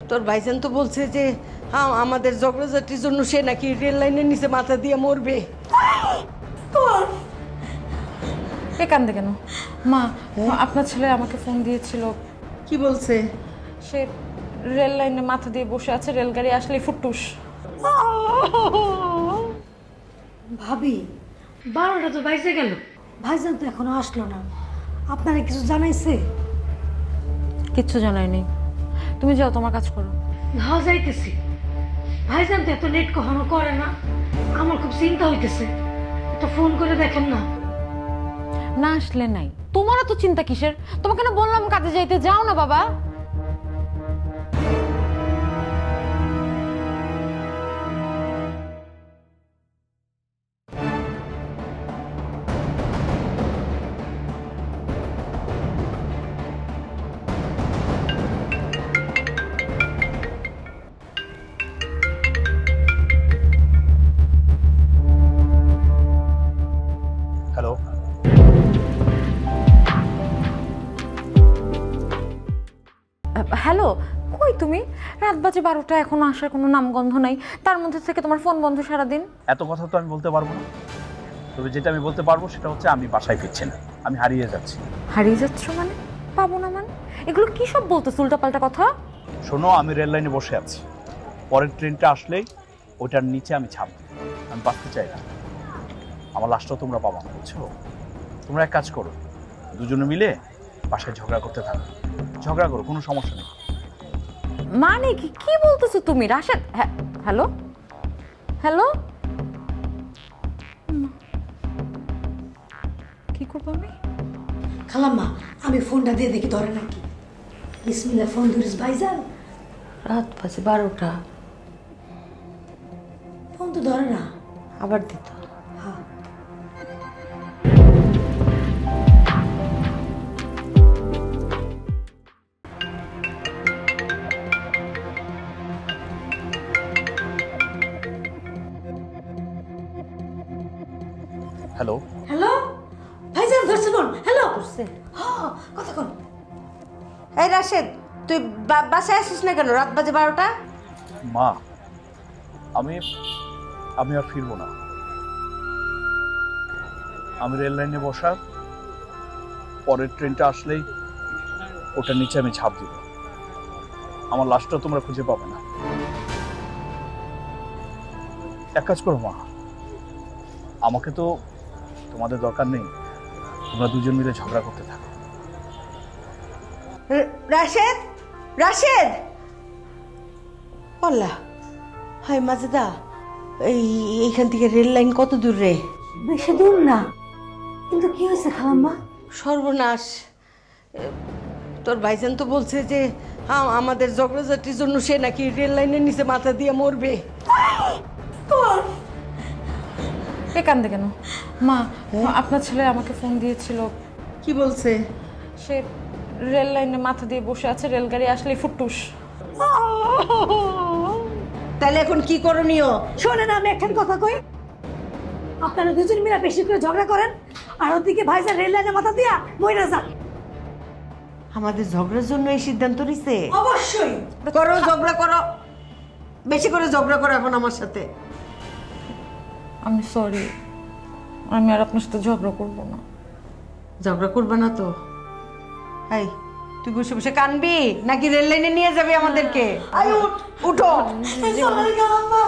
তোর ভাইজান তো বলছে যে আমাদের ঝগড়াঝাটির জন্য সে নাকি রেল লাইনের নিচে মাথা দিয়ে মরবে। এ কান্দে কেন মা? আপনার ছেলে আমাকে ফোন দিয়েছিল। কি বলছে? সে রেল লাইনে মাথা দিয়ে বসে আছে, রেলগাড়ি আসলেই ফুটুস। ভাবি 12টা তো বাইজে গেল, ভাইজান তো এখনো আসলো না। আপনারা কিছু জানাইছে? কিচ্ছু জানায়নি। তুমি যাও, তোমার কাজ করো। না যাইতেছি, ভাইজান তো এত লেট কখনো করে না। আমার খুব চিন্তা হইতেছে, একটা ফোন করে দেখেন না। না আসলে নাই, তোমারও তো চিন্তা কিসের? তোমাকে না বললাম কাজে যাইতে, যাও না বাবা। হ্যালো, হ্যালো, কই তুমি? রাত বাজে 12টা, এখনো আসার কোনো নামগন্ধ নাই। তার মধ্যে থেকে তোমার ফোন বন্ধ সারাদিন। এত কথা তো আমি বলতে পারবো না, তবে যেটা আমি বলতে পারবো সেটা হচ্ছে আমি বাসায় ফিরছি না, আমি হারিয়ে যাচ্ছি। হারিয়ে যাচ্ছ মানে? পাবো না মানে? এগুলো কি সব বলতেছ উল্টাপাল্টা কথা? শোনো, আমি রেল লাইনে বসে আছি, পরের ট্রেনটা আসলেই ওইটার নিচে আমি ছাপ দিব। আমি বাঁচতে চাই না, আমার লাশটাও তোমরা পাবো না, বুঝছো? তোমরা এক কাজ করো, দুজনে মিলে বাসায় ঝগড়া করতে থাকো। ঝগড়া করো, কোনো সমস্যা নেই। মানে কি কি বলতেছো তুমি? রাশেদ, হ্যালো হ্যালো, কি করবো আমি? খালাম্মা, আমি ফোনটা দিয়ে দেখি ধরে নাকি। বিসমিল্লাহ, ফোন ধরিস ভাইজান। রাত বাজে 12টা, ফোন তো ধরে না। আবার দিত। হ্যাঁ, হ্যালো, হ্যালো ভাইজান, ধরছে ফোন। হ্যালো করছে, হ্যাঁ কথা কন। এই রাশেদ, তুই বাসায় আসিস না কেন? রাত বাজে 12টা। মা, আমি আর ফিরবো না। আমি রেল লাইনে বসা, পরের ট্রেনটা আসলেই ওটার নিচে আমি ছাপ দিব। আমার লাশটা তোমরা খুঁজে পাবে না। এক কাজ করো মা, আমাকে তো তোমাদের দরকার নেই, তোমরা দুজন মিলে ঝগড়া করতে থাকো। রাশেদ, রাশেদ, বললা হাই মাজেদা, এইখান থেকে রেল লাইন কত দূর রে? বেশি দূর না, কিন্তু কি হয়েছে খালাম্মা? সর্বনাশ, তোর ভাইজান তো বলছে যে আমাদের ঝগড়াঝাটির জন্য সে নাকি রেল লাইনের নিচে মাথা দিয়ে মরবে। এ কান্দে কেন মা? আপনার ছেলে আমাকে ফোন দিয়েছিল। কি বলছে? সে রেল লাইনে মাথা দিয়ে বসে আছে, রেলগাড়ি আসলেই ফুটুস। তাহলে এখন কি করণীয়? শোনেন, আমি একখান কথা কই। আপনারা দুজন মিলে বেশি করে ঝগড়া করেন, আর ওদিকে ভাইজান রেল লাইনে মাথা দিয়া মইরা যান। আমাদের ঝগড়ার জন্য এই সিদ্ধান্ত নিছে? অবশ্যই করো, ঝগড়া করো, বেশি করে ঝগড়া করো এখন আমার সাথে। আমি সরি, আমি আর আপনার সাথে ঝগড়া করবো না। ঝগড়া করবে না তো? এই, তুই বসে বসে কানবি নাকি রেল লাইনে নিয়ে যাবি আমাদেরকে? আয় উঠো। চলেন খালাম্মা।